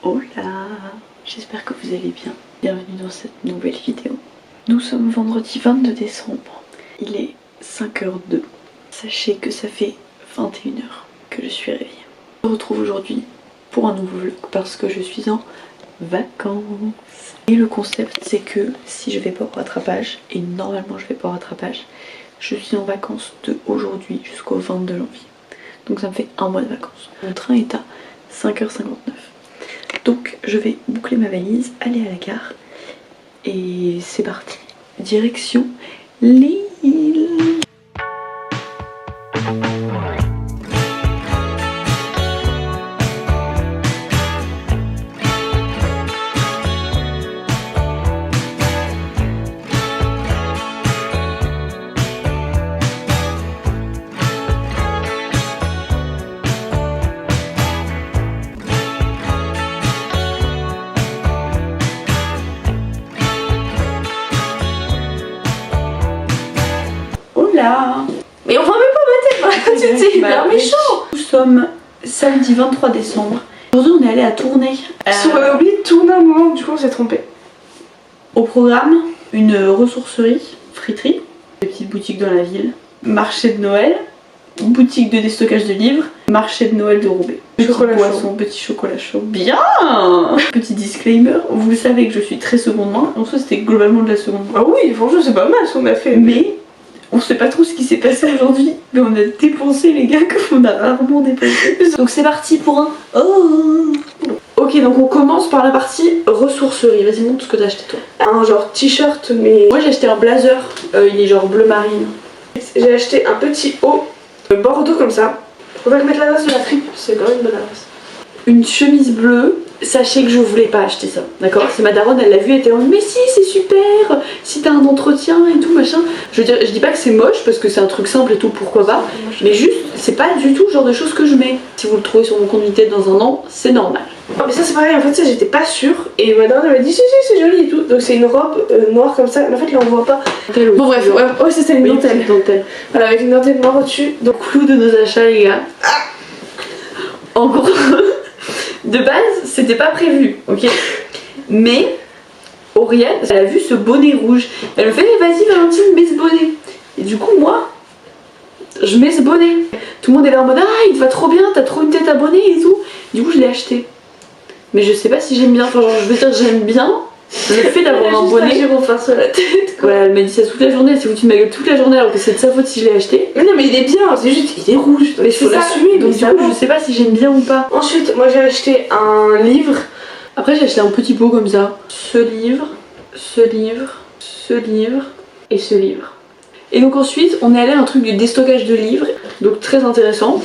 Hola, j'espère que vous allez bien. Bienvenue dans cette nouvelle vidéo. Nous sommes vendredi 22 décembre. Il est 5h02. Sachez que ça fait 21h que je suis réveillée. Je me retrouve aujourd'hui pour un nouveau vlog parce que je suis en vacances. Et le concept c'est que si je vais pas au rattrapage, et normalement je vais pas au rattrapage, je suis en vacances de aujourd'hui jusqu'au 22 janvier. Donc ça me fait un mois de vacances. Mon train est à 5h59. Donc je vais boucler ma valise, aller à la gare et c'est parti. Direction Lille. Là. Mais on va même pas mettre c'était hyper méchant. Nous sommes samedi 23 décembre. Aujourd'hui on est allé à Tournai. On avait oublié de tourner un moment, du coup on s'est trompé. Au programme, une ressourcerie, friterie, des petites boutiques dans la ville, marché de Noël, boutique de déstockage de livres, marché de Noël de Roubaix. Chocolat Poisson, petit chocolat chaud. Bien. Petit disclaimer, vous savez que je suis très seconde main. En soi c'était globalement de la seconde main. Ah oui, franchement c'est pas mal ce qu'on a fait. Mais on sait pas trop ce qui s'est passé aujourd'hui, mais on a dépensé les gars qu'on a rarement dépensé. Donc c'est parti pour un oh. Ok, donc on commence par la partie ressourcerie. Vas-y, montre ce que t'as acheté toi. Un genre t-shirt, mais Moi j'ai acheté un blazer, il est genre bleu marine. j'ai acheté un petit haut bordeaux comme ça. On va mettre l'adresse de la tripe, c'est quand même une bonne adresse. Une chemise bleue. Sachez que je voulais pas acheter ça, d'accord? C'est ma daronne, elle l'a vu, elle était en mode mais si c'est super, si t'as un entretien et tout machin. Je veux dire, je dis pas que c'est moche parce que c'est un truc simple et tout, pourquoi pas. Mais juste, c'est pas du tout le genre de choses que je mets. Si vous le trouvez sur mon compte Vinted dans un an, c'est normal. Oh, mais ça c'est pareil, en fait ça j'étais pas sûre. Et ma daronne elle m'a dit si c'est joli et tout. Donc c'est une robe noire comme ça, mais en fait là on voit pas. Bon bref, ouais c'est ça, une dentelle. Voilà, avec une dentelle noire au-dessus. Donc clou de nos achats les gars. En gros, de base c'était pas prévu, ok? Mais Auriane, elle a vu ce bonnet rouge. Elle me fait vas-y Valentine, mets ce bonnet. Et du coup moi, je mets ce bonnet. Tout le monde est là en mode ah il te va trop bien, t'as trop une tête à bonnet et tout. Du coup je l'ai acheté. Mais je sais pas si j'aime bien, enfin genre je veux dire j'aime bien le fait d'avoir un bonnet. J'ai refaire sur la tête quoi. Voilà, elle m'a dit ça toute la journée, elle s'est foutue de ma gueule toute la journée alors que c'est de sa faute si je l'ai acheté. Mais non mais il est bien, c'est juste il est rouge. Mais je faut l'assumer. donc du coup je sais pas si j'aime bien ou pas. Ensuite moi j'ai acheté un livre. Après j'ai acheté un petit pot comme ça. Ce livre, ce livre, ce livre et ce livre. Et donc ensuite on est allé à un truc de déstockage de livres, donc très intéressant.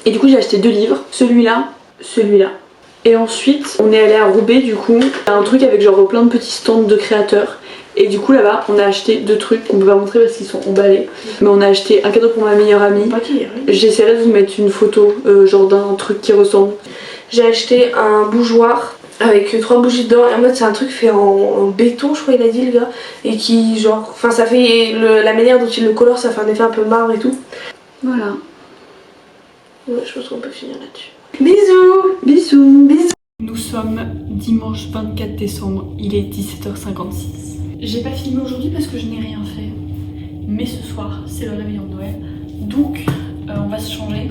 Et du coup j'ai acheté deux livres, celui-là, celui-là. Et ensuite on est allé à Roubaix du coup, un truc avec genre plein de petits stands de créateurs. Et du coup là-bas on a acheté deux trucs qu'on peut pas montrer parce qu'ils sont emballés. Mais on a acheté un cadeau pour ma meilleure amie. J'essaierai de vous mettre une photo genre d'un truc qui ressemble. J'ai acheté un bougeoir avec 3 bougies dedans et en mode c'est un truc fait en béton je crois il a dit le gars. Et qui genre, enfin ça fait la manière dont il le colore ça fait un effet un peu marbre et tout. Voilà. Ouais je pense qu'on peut finir là-dessus. Bisous. Bisous. Bisous. Nous sommes dimanche 24 décembre, il est 17h56. J'ai pas filmé aujourd'hui parce que je n'ai rien fait. Mais ce soir, c'est le réveillon de Noël. Donc, on va se changer.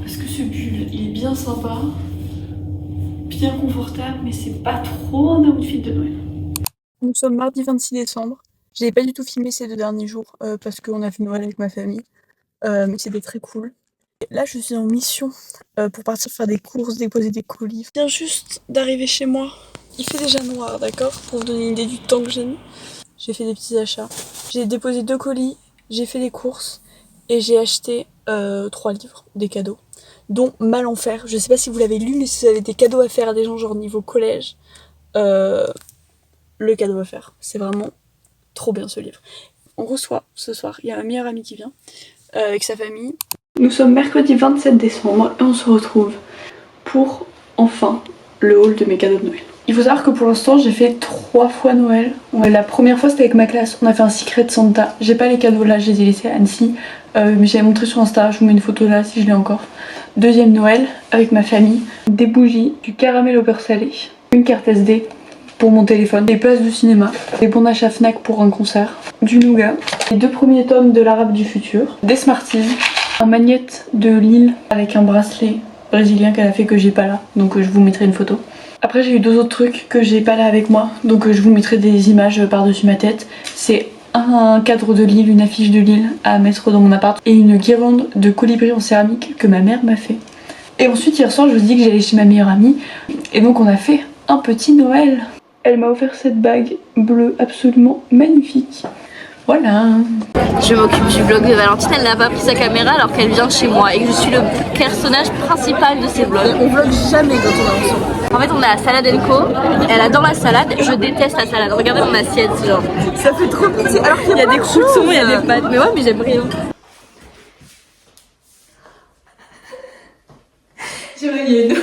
Parce que ce pull, il est bien sympa. Bien confortable, mais c'est pas trop un outfit de Noël. Nous sommes mardi 26 décembre. J'ai pas du tout filmé ces 2 derniers jours parce qu'on a fait Noël avec ma famille. Mais c'était très cool. Là, je suis en mission pour partir faire des courses, déposer des colis. Je viens juste d'arriver chez moi. Il fait déjà noir, d'accord? Pour vous donner une idée du temps que j'ai mis. J'ai fait des petits achats. J'ai déposé 2 colis, j'ai fait des courses et j'ai acheté 3 livres, des cadeaux, dont Mal en faire. Je sais pas si vous l'avez lu, mais si vous avez des cadeaux à faire à des gens genre niveau collège, le cadeau à faire. C'est vraiment trop bien ce livre. On reçoit ce soir, il y a ma meilleure amie qui vient avec sa famille. Nous sommes mercredi 27 décembre et on se retrouve pour enfin le haul de mes cadeaux de Noël. Il faut savoir que pour l'instant j'ai fait 3 fois Noël. Ouais, la première fois c'était avec ma classe, on a fait un Secret Santa. J'ai pas les cadeaux là, je les ai laissés à Annecy. Mais j'avais montré sur Insta, je vous mets une photo là si je l'ai encore. Deuxième Noël avec ma famille, des bougies, du caramel au beurre salé, une carte SD pour mon téléphone, des places de cinéma, des bons d'achat Fnac pour un concert, du nougat, les 2 premiers tomes de l'Arabe du futur, des Smarties, un magnette de Lille avec un bracelet brésilien qu'elle a fait que j'ai pas là, donc je vous mettrai une photo. Après j'ai eu 2 autres trucs que j'ai pas là avec moi, donc je vous mettrai des images par-dessus ma tête. C'est un cadre de Lille, une affiche de Lille à mettre dans mon appart et une guirlande de colibri en céramique que ma mère m'a fait. Et ensuite hier soir je vous dis que j'allais chez ma meilleure amie et donc on a fait un petit Noël. Elle m'a offert cette bague bleue absolument magnifique. Voilà. Je m'occupe du vlog de Valentine, elle n'a pas pris sa caméra alors qu'elle vient chez moi et que je suis le personnage principal de ces vlogs. On vlog jamais quand on est ensemble. En fait on a la salade Co, elle adore la salade, je déteste la salade. Regardez mon assiette, genre. Ça fait trop pitié alors qu'il y a des croûtons, il y a des pâtes. Mais ouais mais j'aime rien. Joyeux Noël.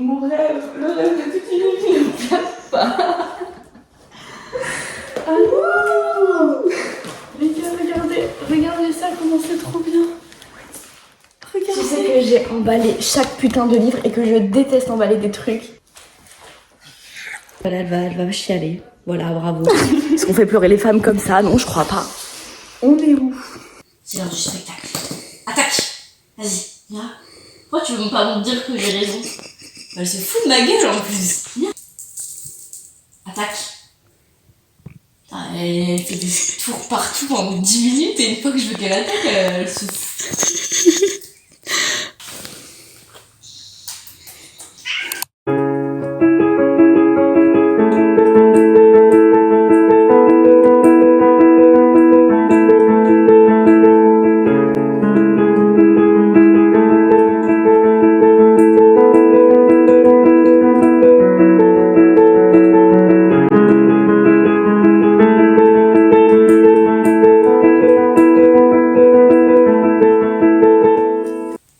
Mon rêve, le rêve de toute une vie ne passe pas. Ah non! Regardez ça, comment c'est trop bien. Regardez. Tu sais que j'ai emballé chaque putain de livre et que je déteste emballer des trucs. Voilà, elle va chialer. Voilà, bravo. Est-ce qu'on fait pleurer les femmes comme ça? Non, je crois pas. On est où? C'est l'heure du spectacle. Attaque! Vas-y, là. Pourquoi tu veux pas me dire que j'ai raison? Elle se fout de ma gueule en plus. Viens. Attaque. Putain, elle fait des tours partout pendant 10 minutes et une fois que je veux qu'elle attaque, elle se fout.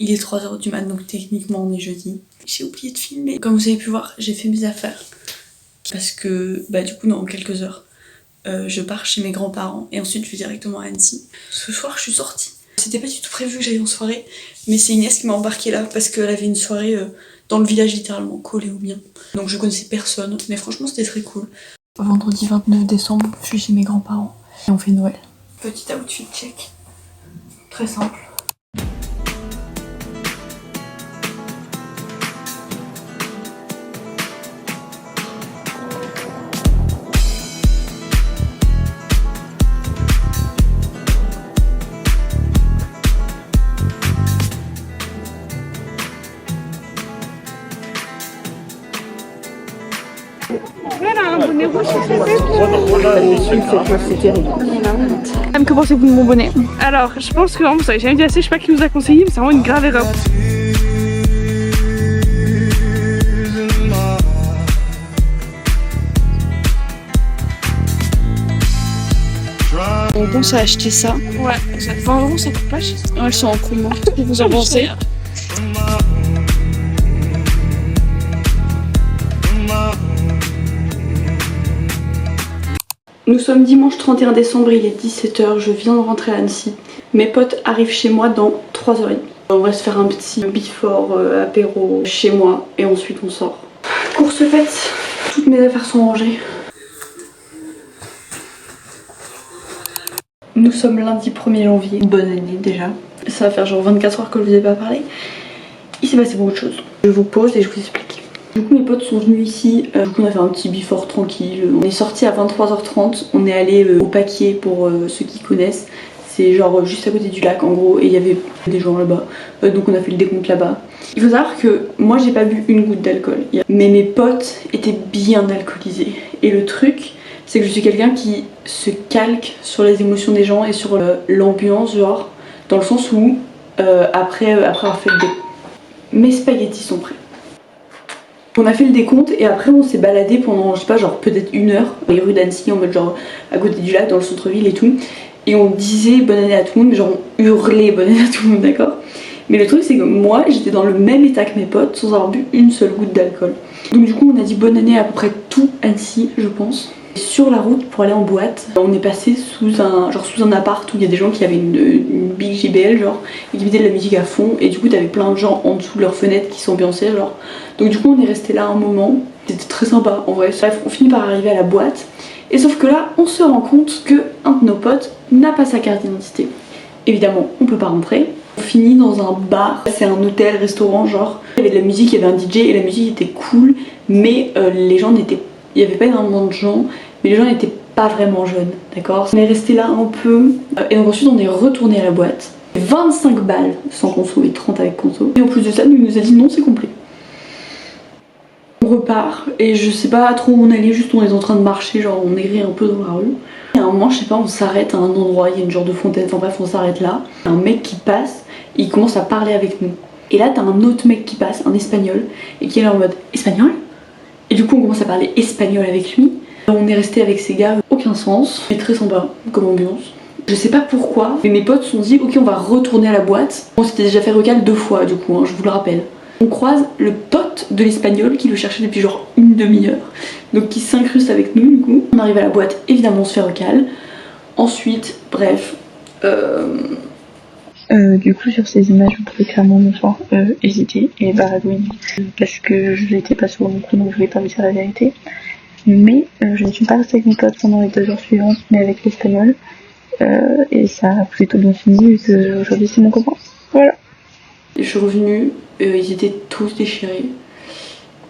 Il est 3h du mat, donc techniquement on est jeudi. J'ai oublié de filmer. Comme vous avez pu voir, j'ai fait mes affaires. Parce que du coup dans quelques heures, je pars chez mes grands-parents et ensuite je vais directement à Annecy. Ce soir je suis sortie. C'était pas du tout prévu que j'aille en soirée, mais c'est Inès qui m'a embarquée là parce qu'elle avait une soirée dans le village littéralement, collée au mien. Donc je connaissais personne, mais franchement c'était très cool. Vendredi 29 décembre, je suis chez mes grands-parents et on fait Noël. Petit outfit check. Très simple. Que pensez-vous de mon bonnet? Alors, je pense que vous savez jamais dit assez, je sais pas qui nous a conseillé, mais c'est vraiment une grave erreur. On pense à acheter ça. Ouais, ça fait 20 €, ça coûte pas cher. Ouais, elles sont en promo. Vous en pensez? Nous sommes dimanche 31 décembre, il est 17h, je viens de rentrer à Annecy. Mes potes arrivent chez moi dans 3h30. On va se faire un petit before apéro chez moi et ensuite on sort. Course faite, toutes mes affaires sont rangées. Nous sommes lundi 1er janvier, bonne année déjà. Ça va faire genre 24 heures que je vous ai pas parlé. Il s'est passé beaucoup de choses. Je vous pose et je vous explique. Du coup mes potes sont venus ici, du coup on a fait un petit before tranquille. On est sorti à 23h30, on est allé au Paquier pour ceux qui connaissent. C'est genre juste à côté du lac en gros et il y avait des gens là-bas. Donc on a fait le décompte là-bas. Il faut savoir que moi j'ai pas bu une goutte d'alcool. Mais mes potes étaient bien alcoolisés. Et le truc c'est que je suis quelqu'un qui se calque sur les émotions des gens et sur l'ambiance genre. Dans le sens où après avoir fait le décompte, mes spaghettis sont prêts. On a fait le décompte et après on s'est baladé pendant je sais pas genre peut-être 1 heure dans les rues d'Annecy en mode genre à côté du lac dans le centre-ville et tout. Et on disait bonne année à tout le monde mais genre on hurlait bonne année à tout le monde, d'accord? Mais le truc c'est que moi j'étais dans le même état que mes potes sans avoir bu une seule goutte d'alcool. Donc du coup on a dit bonne année à peu près tout Annecy je pense. Sur la route pour aller en boîte, on est passé sous un appart où il y a des gens qui avaient une big JBL genre et qui mettaient de la musique à fond et du coup t'avais plein de gens en dessous de leurs fenêtres qui s'ambiançaient genre. Donc du coup on est resté là un moment, c'était très sympa en vrai. Bref, on finit par arriver à la boîte et sauf que là on se rend compte que un de nos potes n'a pas sa carte d'identité. Évidemment on peut pas rentrer. On finit dans un bar, c'est un hôtel, restaurant genre. Il y avait de la musique, il y avait un DJ et la musique était cool mais les gens n'étaient... Il n'y avait pas énormément de gens, mais les gens n'étaient pas vraiment jeunes, d'accord. On est resté là un peu, et donc ensuite on est retourné à la boîte. 25 balles sans conso et 30 avec conso. Et en plus de ça, il nous a dit non, c'est complet. On repart, et je sais pas trop où on allait, juste on est en train de marcher, genre on errait un peu dans la rue. Et à un moment, je sais pas, on s'arrête à un endroit, il y a une genre de fontaine, enfin bref, on s'arrête là. Un mec qui passe, et il commence à parler avec nous. Et là, t'as un autre mec qui passe, un espagnol, et qui est là en mode espagnol. Et du coup on commence à parler espagnol avec lui. On est resté avec ces gars, aucun sens, mais très sympa comme ambiance. Je sais pas pourquoi, mais mes potes se sont dit ok on va retourner à la boîte. On s'était déjà fait recal 2 fois du coup, hein, je vous le rappelle. On croise le pote de l'espagnol qui le cherchait depuis genre une demi-heure. Donc qui s'incruste avec nous du coup. On arrive à la boîte, évidemment on se fait recal. Ensuite, bref... Du coup sur ces images vous pouvez clairement me voir hésiter et baragouiner parce que je n'étais pas sur mon coup donc je vais pas vous dire la vérité, mais je ne suis pas restée avec mes potes pendant les 2 heures suivantes mais avec l'espagnol et ça a plutôt bien fini vu que aujourd'hui c'est mon copain. Voilà. Je suis revenue, ils étaient tous déchirés,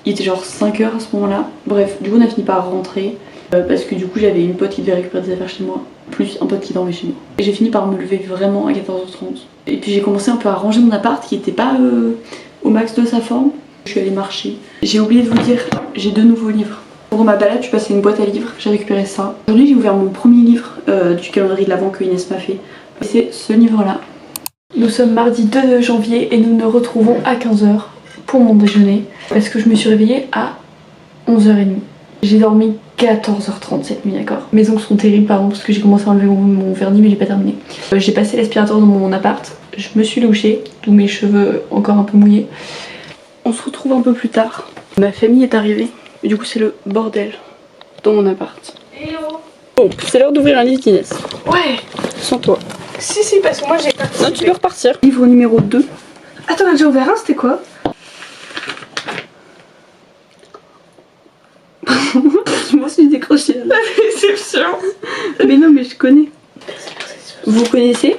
il était genre 5 heures à ce moment là, bref du coup on a fini par rentrer parce que du coup j'avais une pote qui devait récupérer des affaires chez moi plus un pote qui dormait chez moi. Et j'ai fini par me lever vraiment à 14h30. Et puis j'ai commencé un peu à ranger mon appart qui était pas au max de sa forme. Je suis allée marcher. J'ai oublié de vous dire, j'ai 2 nouveaux livres. Pendant ma balade, je suis passée une boîte à livres, j'ai récupéré ça. Aujourd'hui j'ai ouvert mon premier livre du calendrier de l'Avent que Inès m'a fait. Et c'est ce livre-là. Nous sommes mardi 2 janvier et nous nous retrouvons à 15h pour mon déjeuner. Parce que je me suis réveillée à 11h30. J'ai dormi 14h30 cette nuit, d'accord. Mes ongles sont terribles pardon parce que j'ai commencé à enlever mon vernis mais j'ai pas terminé. J'ai passé l'aspirateur dans mon appart, je me suis douchée, tous mes cheveux encore un peu mouillés. On se retrouve un peu plus tard. Ma famille est arrivée, et du coup c'est le bordel dans mon appart. Hello. Bon, c'est l'heure d'ouvrir un livre d'Inès. Ouais. Sans toi. Si parce que moi j'ai pas... Non, tu peux repartir. Livre numéro 2. Attends, on a déjà ouvert un, c'était quoi? Je m'en suis décrochée. La réception. Mais non, mais je connais. Vous connaissez?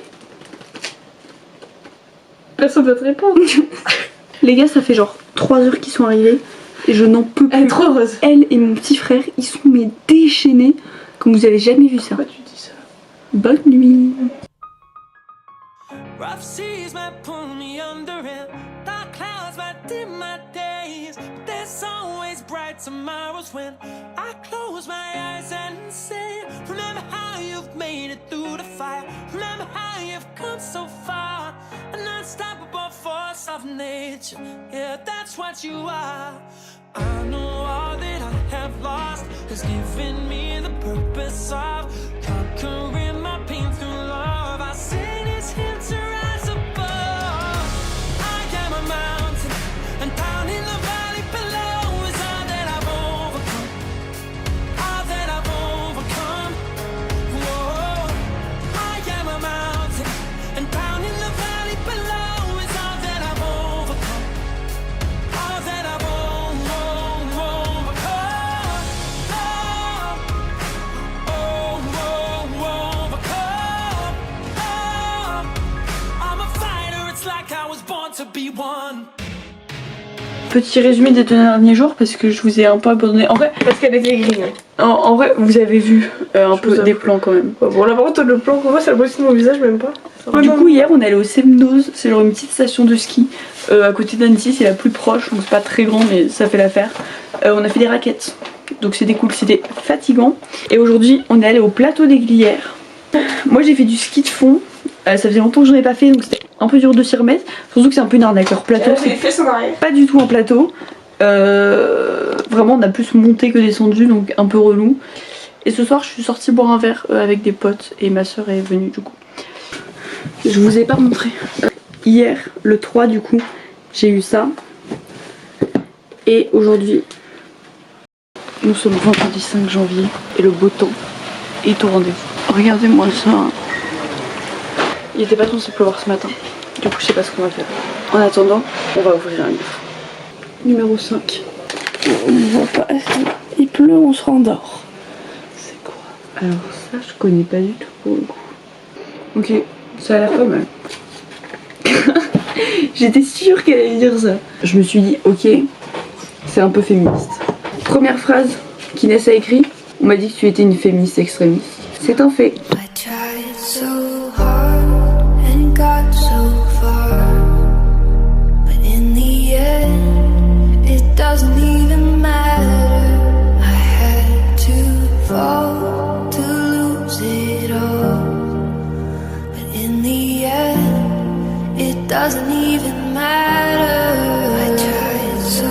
Personne ne va te répondre. Les gars, ça fait genre 3 heures qu'ils sont arrivés et je n'en peux plus. Elle est trop heureuse. Elle et mon petit frère, ils sont mais déchaînés comme vous avez jamais vu ça. Pourquoi tu dis ça? Bonne nuit. Rough seas might pull me under it. Dark clouds might dim my days. But there's always bright tomorrows when I close my eyes and say, remember how you've made it through the fire. Remember how you've come so far. An unstoppable force of nature. Yeah, that's what you are. I know all that I have lost has given me the purpose of conquering my pain through love. I sing this here to rise above. I am a mountain, and down in the valley below is all that I've overcome. All that I've overcome. Whoa. I am a mountain, and down in the valley below is all that I've overcome. All that I've overcome. Petit résumé des 2 derniers jours parce que je vous ai un peu abandonné. En vrai, Parce qu'elle était grise. en vrai, vous avez vu un peu des plans quand même. Bon, là par contre, le plan qu'on voit, c'est la moitié de mon visage, même pas. Du coup, hier, on est allé au Semnoz, c'est genre une petite station de ski à côté d'Annecy, c'est la plus proche, donc c'est pas très grand, mais ça fait l'affaire. On a fait des raquettes, donc c'était cool, c'était fatigant. Et aujourd'hui, on est allé au plateau des Glières. Moi, j'ai fait du ski de fond, ça faisait longtemps que j'en ai pas fait, donc c'était un peu dur de s'y remettre. Surtout que c'est un peu une arnaque, leur plateau, c'est pas du tout un plateau. Vraiment, on a plus monté que descendu, donc un peu relou. Et ce soir, je suis sortie boire un verre avec des potes et ma soeur est venue du coup. Je vous ai pas montré. Hier, le 3 du coup, j'ai eu ça. Et aujourd'hui, Nous sommes vendredi 5 janvier et le beau temps est au rendez-vous. Regardez-moi ça. Il était pas censé pleuvoir ce matin. Du coup, je sais pas ce qu'on va faire. En attendant, on va ouvrir un livre. Numéro 5. On ne voit pas. Il pleut, on se rendort. C'est quoi? Alors ça, je connais pas du tout pour le coup. Ok, ça a l'air pas mal. J'étais sûre qu'elle allait dire ça. Je me suis dit, ok, c'est un peu féministe. Première phrase qu'Inès a écrit, on m'a dit que tu étais une féministe extrémiste. C'est un fait. I tried so hard and got so far, but in the end, it doesn't even matter. I had to fall to lose it all, but in the end, it doesn't even matter. I tried so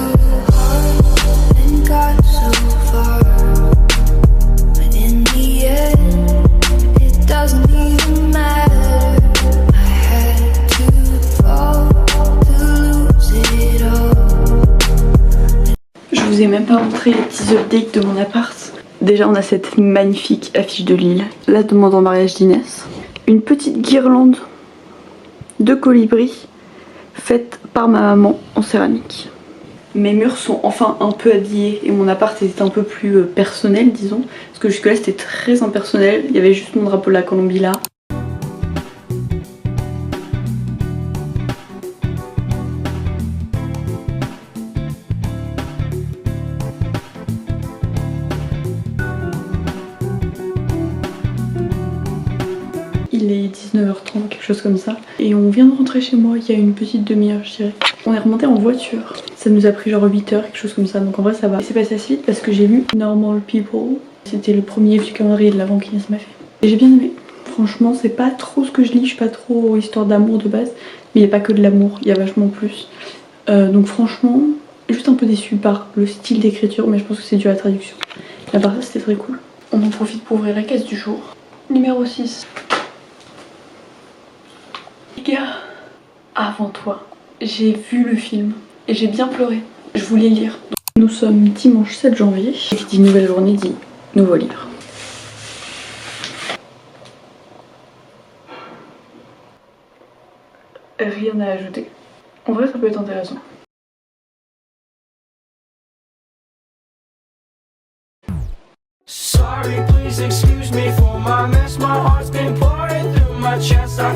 hard and got so far, but in the end, it doesn't even matter. I had to fall to lose it all. Je vous ai même pas montré les petits updates de mon appart. Déjà, on a cette magnifique affiche de Lille, la demande en mariage d'Inès. Une petite guirlande de colibri faite par ma maman en céramique. Mes murs sont enfin un peu habillés et mon appart était un peu plus personnel, disons. Parce que jusque-là, c'était très impersonnel. Il y avait juste mon drapeau de la Colombie là. Il est 19h30, quelque chose comme ça. Et on vient de rentrer chez moi il y a une petite demi-heure, je dirais. On est remonté en voiture. Ça nous a pris genre 8 heures, quelque chose comme ça. Donc en vrai, ça va. C'est passé assez vite parce que j'ai lu Normal People. C'était le premier vieux calendrier de l'avant qu'Inès m'a fait. Et j'ai bien aimé. Franchement, c'est pas trop ce que je lis. Je suis pas trop histoire d'amour de base. Mais il n'y a pas que de l'amour, il y a vachement plus. Donc franchement, juste un peu déçue par le style d'écriture. Mais je pense que c'est dû à la traduction. À part ça, c'était très cool. On en profite pour ouvrir la caisse du jour. Numéro 6. Les gars, avant toi, j'ai vu le film et j'ai bien pleuré. Je voulais lire. Donc, nous sommes dimanche 7 janvier. Et qui dit nouvelle journée dit nouveau livre. Rien à ajouter. En vrai, ça peut être intéressant. Sorry, please excuse me for my mess. My heart's been pouring through my chest. I